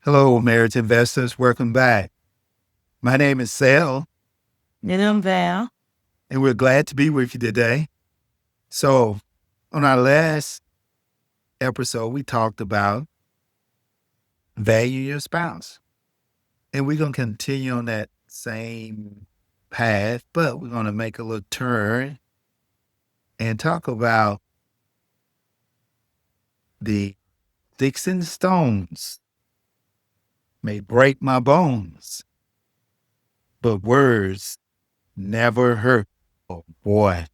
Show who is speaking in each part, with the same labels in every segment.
Speaker 1: Hello, marriage investors. Welcome back. My name is Sal,
Speaker 2: And I'm Val.
Speaker 1: and we're glad to be with you today. So, on our last episode, we talked about value your spouse. And we're going to continue on that same path, but we're going to make a little turn and talk about the sticks and stones may break my bones, but words never hurt. Oh, boy.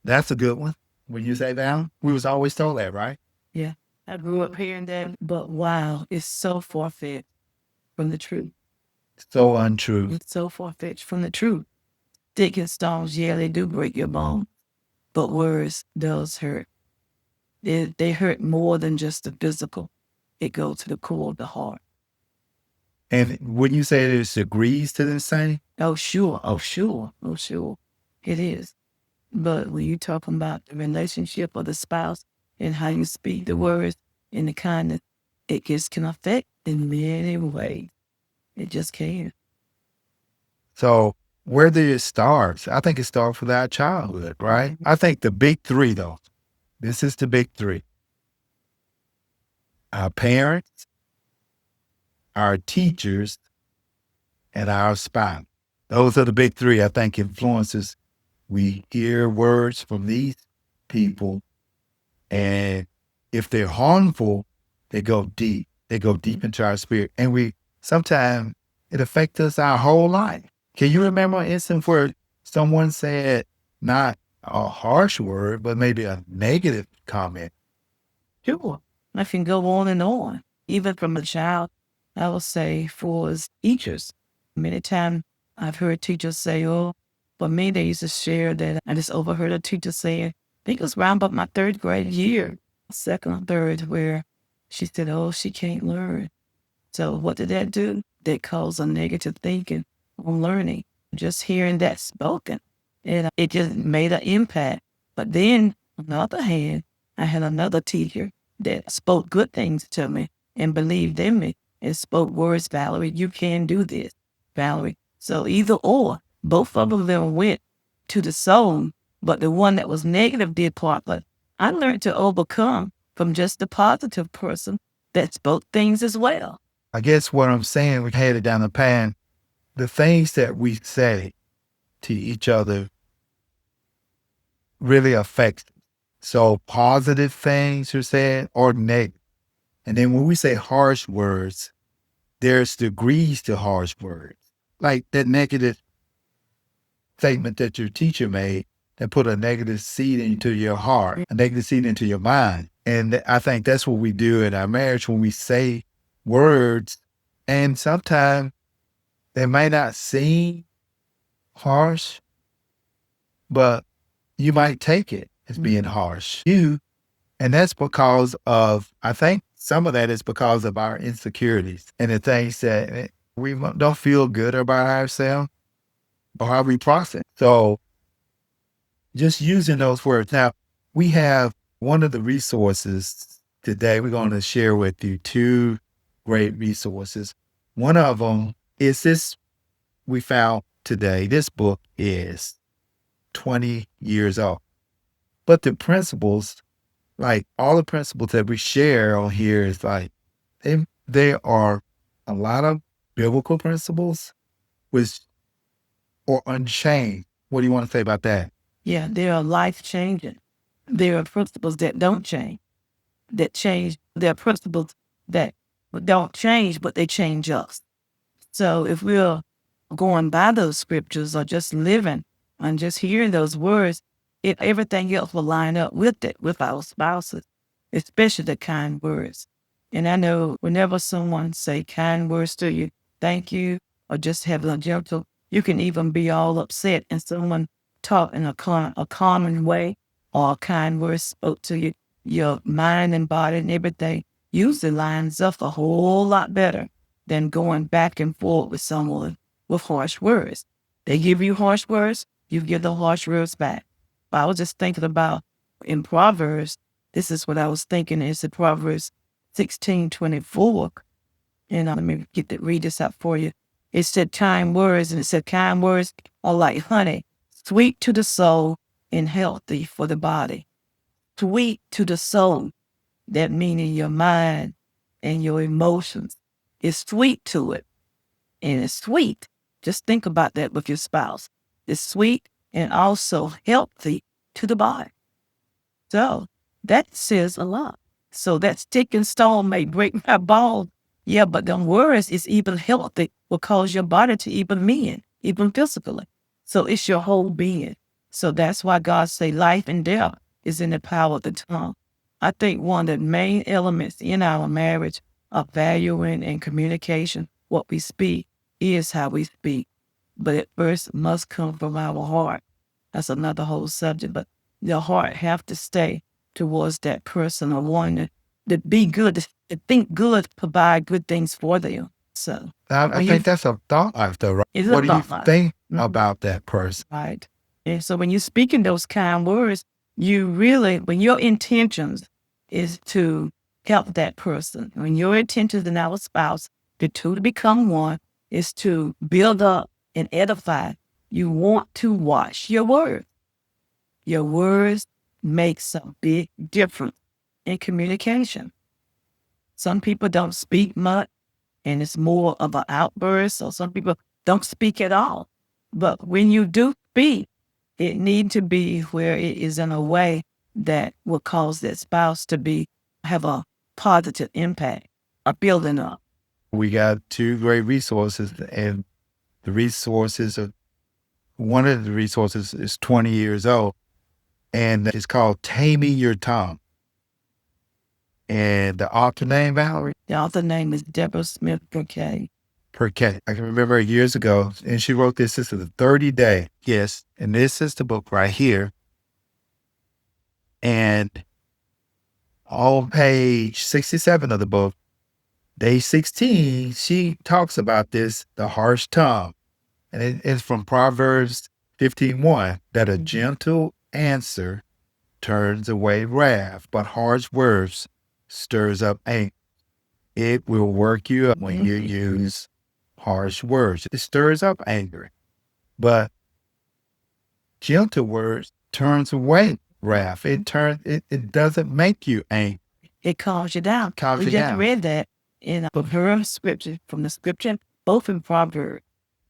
Speaker 1: That's a good one. When you say that, we was always told that, right?
Speaker 2: Yeah, I grew up hearing that, but wow, it's so far-fetched from the truth.
Speaker 1: So untrue.
Speaker 2: It's so far-fetched from the truth. Stick and stones, yeah, they do break your bone, but words does hurt. They hurt more than just the physical. It goes to the core of the heart.
Speaker 1: And when you say there's degrees to this thing,
Speaker 2: Oh, sure. Oh, sure. Oh, sure. It is. But when you talking about the relationship of the spouse and how you speak the words and the kindness, it just can affect in many ways. It just can.
Speaker 1: so where did it start? I think it starts with our childhood, right? I think the big three, though, this is the big three: our parents, our teachers, and our spouse. Those are the big three, I think, influences. We hear words from these people, and if they're harmful, they go deep. They go deep into our spirit. And we sometimes it affects us our whole life. Can you remember an instance where someone said not a harsh word, but maybe a negative comment?
Speaker 2: Sure. I can go on and on. Even from a child, I will say for his teachers. Many times I've heard teachers say, oh, for me, they used to share that I just overheard a teacher saying, I think it was around about my third grade year, second or third, where she said, oh, she can't learn. So what did that do? That caused a negative thinking on learning. Just hearing that spoken, and it just made an impact. But then, on the other hand, I had another teacher that spoke good things to me and believed in me and spoke words, Valerie, you can do this, Valerie. So either or, both of them went to the soul, but the one that was negative did part. But I learned to overcome from just the positive person that spoke things as well.
Speaker 1: I guess what I'm saying, we headed down the path. The things that we say to each other really affects. So positive things are said or negative. And then when we say harsh words, there's degrees to harsh words. Like that negative statement that your teacher made that put a negative seed into your heart, a negative seed into your mind. And I think that's what we do in our marriage when we say words. And sometimes they may not seem harsh, but you might take it as being harsh. And that's because of, I think some of that is because of our insecurities and the things that we don't feel good about ourselves or how we process. So just using those words. Now, we have one of the resources today. We're going to share with you two great resources. One of them is this we found today. This book is 20 years old. But the principles, like all the principles that we share on here, is like they are a lot of biblical principles, which are unchanged. What do you want to say about that?
Speaker 2: Yeah, they are life changing. There are principles that don't change, that change. There are principles that don't change, but they change us. So if we're going by those scriptures or just living and just hearing those words, everything else will line up with it, with our spouses, especially the kind words. And I know whenever someone say kind words to you, thank you, or just have a gentle, you can even be all upset and someone talk in a common way or a kind word spoke to you, your mind and body and everything usually lines up a whole lot better than going back and forth with someone with harsh words. They give you harsh words, you give the harsh words back. I was just thinking about in Proverbs, this is what I was thinking is in Proverbs 16:24. Let me read this out for you. It said kind words, and it said kind words are like honey, sweet to the soul and healthy for the body. Sweet to the soul, that meaning your mind and your emotions is sweet to it. And it's sweet. Just think about that with your spouse. It's sweet and also healthy to the body. So that says a lot. So that stick and stone may break my bones. Yeah, but them words is even healthy, will cause your body to even mend, even physically. So it's your whole being. So that's why God say life and death is in the power of the tongue. I think one of the main elements in our marriage of valuing and communication, what we speak, is how we speak. But it first must come from our heart. That's another whole subject. But your heart have to stay towards that person or wanting to be good, to think good, provide good things for them. So
Speaker 1: I think that's a thought after, right?
Speaker 2: it's a
Speaker 1: What do you
Speaker 2: thought life.
Speaker 1: think about that person?
Speaker 2: Right. And so when you're speaking those kind words, you really, when your intentions is to help that person, when your intentions and our spouse, the two to become one, is to build up and edify, you want to watch your words. Your words makes a big difference in communication. Some people don't speak much and it's more of an outburst, or some people don't speak at all. But when you do speak, it need to be where it is in a way that will cause that spouse to have a positive impact, a building up.
Speaker 1: We got two great resources, and the resources of one of the resources is 20 years old, and it's called Taming Your Tongue. And the author name, Valerie?
Speaker 2: The author name is Deborah Smith Burkett.
Speaker 1: Perquet. I can remember years ago, and she wrote this. This is the 30-day. Yes, and this is the book right here. And on page 67 of the book, day 16, she talks about this, the harsh tongue. And it's from Proverbs 15:1, that a gentle answer turns away wrath, but harsh words stirs up anger. It will work you up when you use harsh words. It stirs up anger. But gentle words turns away wrath. It doesn't make you angry.
Speaker 2: It calms you down.
Speaker 1: Calms
Speaker 2: We
Speaker 1: you
Speaker 2: just
Speaker 1: down.
Speaker 2: read that in her scripture, from the scripture, both in Proverbs.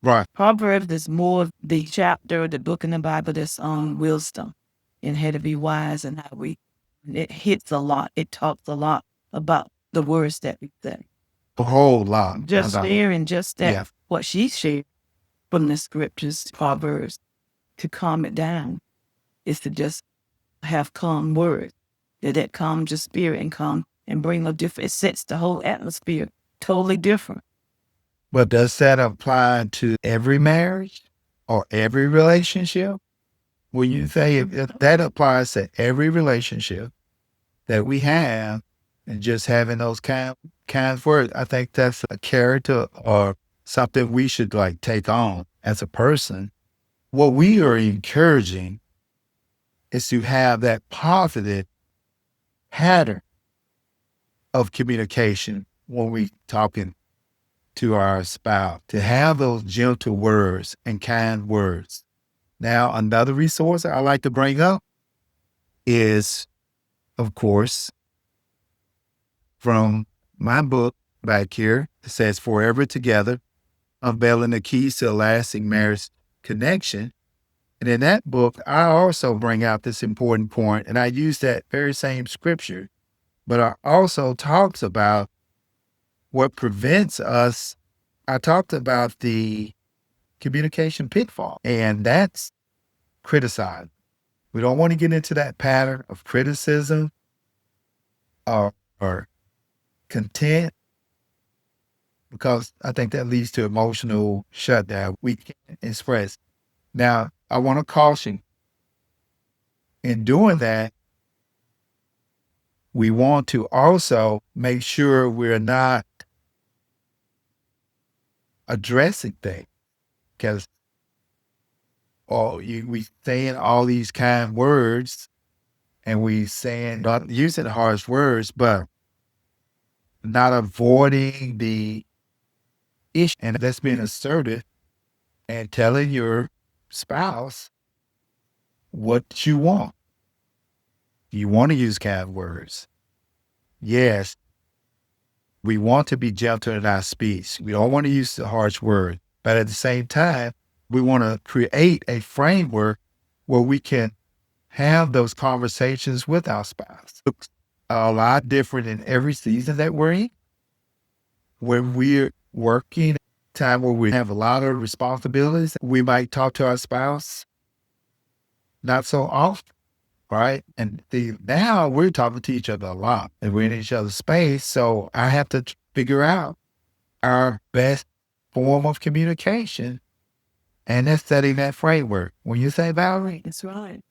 Speaker 1: Right.
Speaker 2: Proverbs is more of the chapter, the book in the Bible that's on wisdom and how to be wise, and it hits a lot. It talks a lot about the words that we say.
Speaker 1: A whole lot.
Speaker 2: Just sharing just that,
Speaker 1: Yeah.
Speaker 2: what she shared from the scriptures, Proverbs, to calm it down is to just have calm words. That calms your spirit and bring a different, it sets the whole atmosphere totally different.
Speaker 1: But does that apply to every marriage or every relationship? Will you say if that applies to every relationship that we have, and just having those kind of words, I think that's a character or something we should like take on as a person. What we are encouraging is to have that positive pattern of communication when we talking to our spouse, to have those gentle words and kind words. Now, another resource I like to bring up is, of course, from my book back here. It says Forever Together, Unveiling the Keys to a Lasting Marriage Connection. And in that book, I also bring out this important point, and I use that very same scripture, but I also talks about what prevents us. I talked about the communication pitfall, and that's criticize. We don't want to get into that pattern of criticism or content, because I think that leads to emotional shutdown. We can't express. Now, I want to caution in doing that, we want to also make sure we're not addressing things, because we saying all these kind words, and we saying not using harsh words, but not avoiding the issue. And that's being assertive and telling your spouse what you want. You want to use kind words. Yes, we want to be gentle in our speech. We don't want to use the harsh word. But at the same time, we want to create a framework where we can have those conversations with our spouse. It's a lot different in every season that we're in. When we're working, time where we have a lot of responsibilities, we might talk to our spouse not so often, right? And now we're talking to each other a lot and we're in each other's space. So I have to figure out our best form of communication. And that's setting that framework. When you say, Valerie,
Speaker 2: That's right.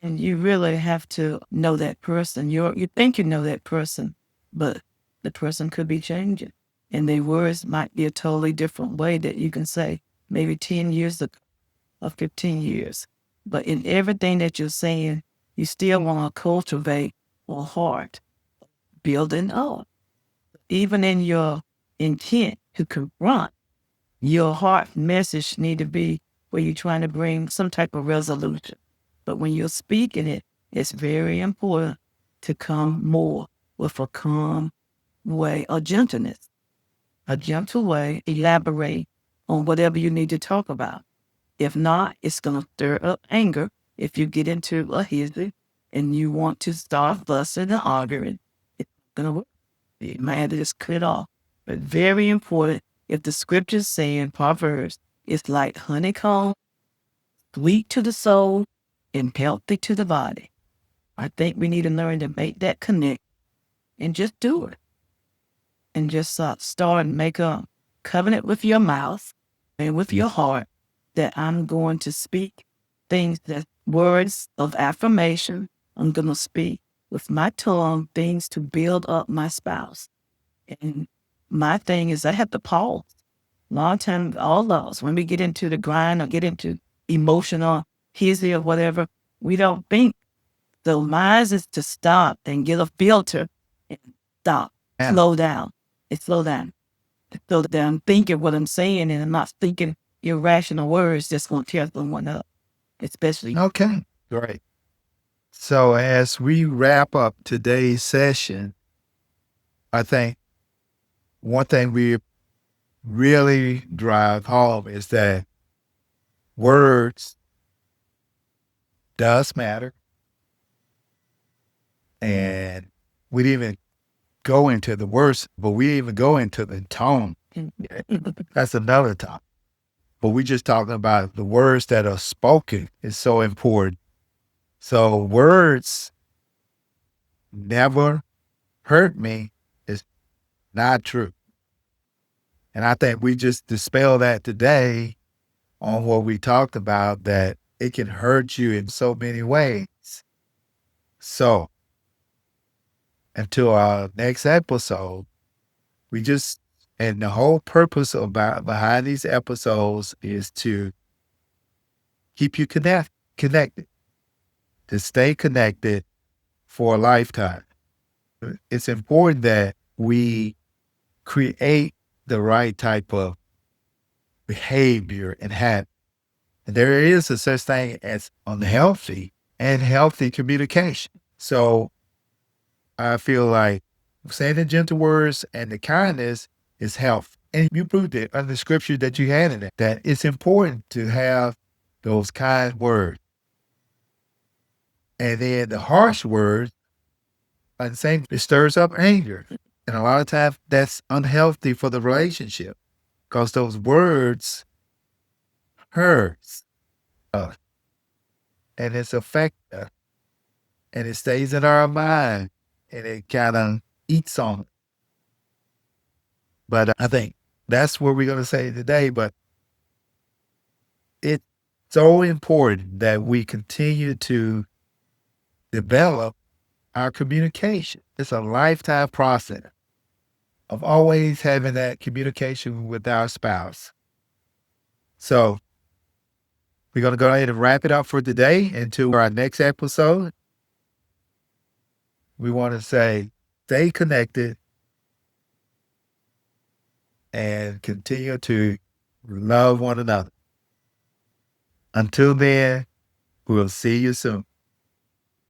Speaker 2: And you really have to know that person. You think you know that person, but the person could be changing. And their words might be a totally different way that you can say maybe 10 years ago or 15 years. But in everything that you're saying, you still want to cultivate a heart, building up. Even in your intent to confront, your heart message need to be where you're trying to bring some type of resolution. But when you're speaking it, it's very important to come more with a calm way of gentleness, a gentle way, elaborate on whatever you need to talk about. If not, it's going to stir up anger if you get into a hissy and you want to start fussing and arguing. It's going to work. You might have to just cut it off. But very important, if the scriptures say in Proverbs, it's like honeycomb, sweet to the soul and healthy to the body. I think we need to learn to make that connect and just do it. And just start and make a covenant with your mouth and with your heart that I'm going to speak things that words of affirmation. I'm going to speak with my tongue things to build up my spouse. And my thing is I have to pause. A lot of times, all of us, when we get into the grind or get into emotional hissy or whatever, we don't think. So mine is to stop and get a filter and stop, slow down, and slow down. So that I'm thinking what I'm saying and I'm not thinking irrational words that's going to tear someone up, especially.
Speaker 1: okay, great. So as we wrap up today's session, I think one thing we really drive home is that words does matter. And we didn't even go into the words, but we didn't even go into the tone. That's another topic. But we just talking about the words that are spoken is so important. So words never hurt me is not true. And I think we just dispel that today on what we talked about, that it can hurt you in so many ways. So until our next episode, and the whole purpose behind these episodes is to keep you connected, to stay connected for a lifetime. It's important that we create the right type of behavior and habit. There is a such thing as unhealthy and healthy communication. So I feel like saying the gentle words and the kindness is health. And you proved it under the scripture that you had in it, that it's important to have those kind words. And then the harsh words, like the same, it stirs up anger. And a lot of times that's unhealthy for the relationship because those words hurts us and it's affect us and it stays in our mind and it kind of eats on it. But I think that's what we're going to say today. But it's so important that we continue to develop our communication. It's a lifetime process of always having that communication with our spouse. So we're going to go ahead and wrap it up for today. Until our next episode, we want to say, stay connected, and continue to love one another. Until then, we'll see you soon.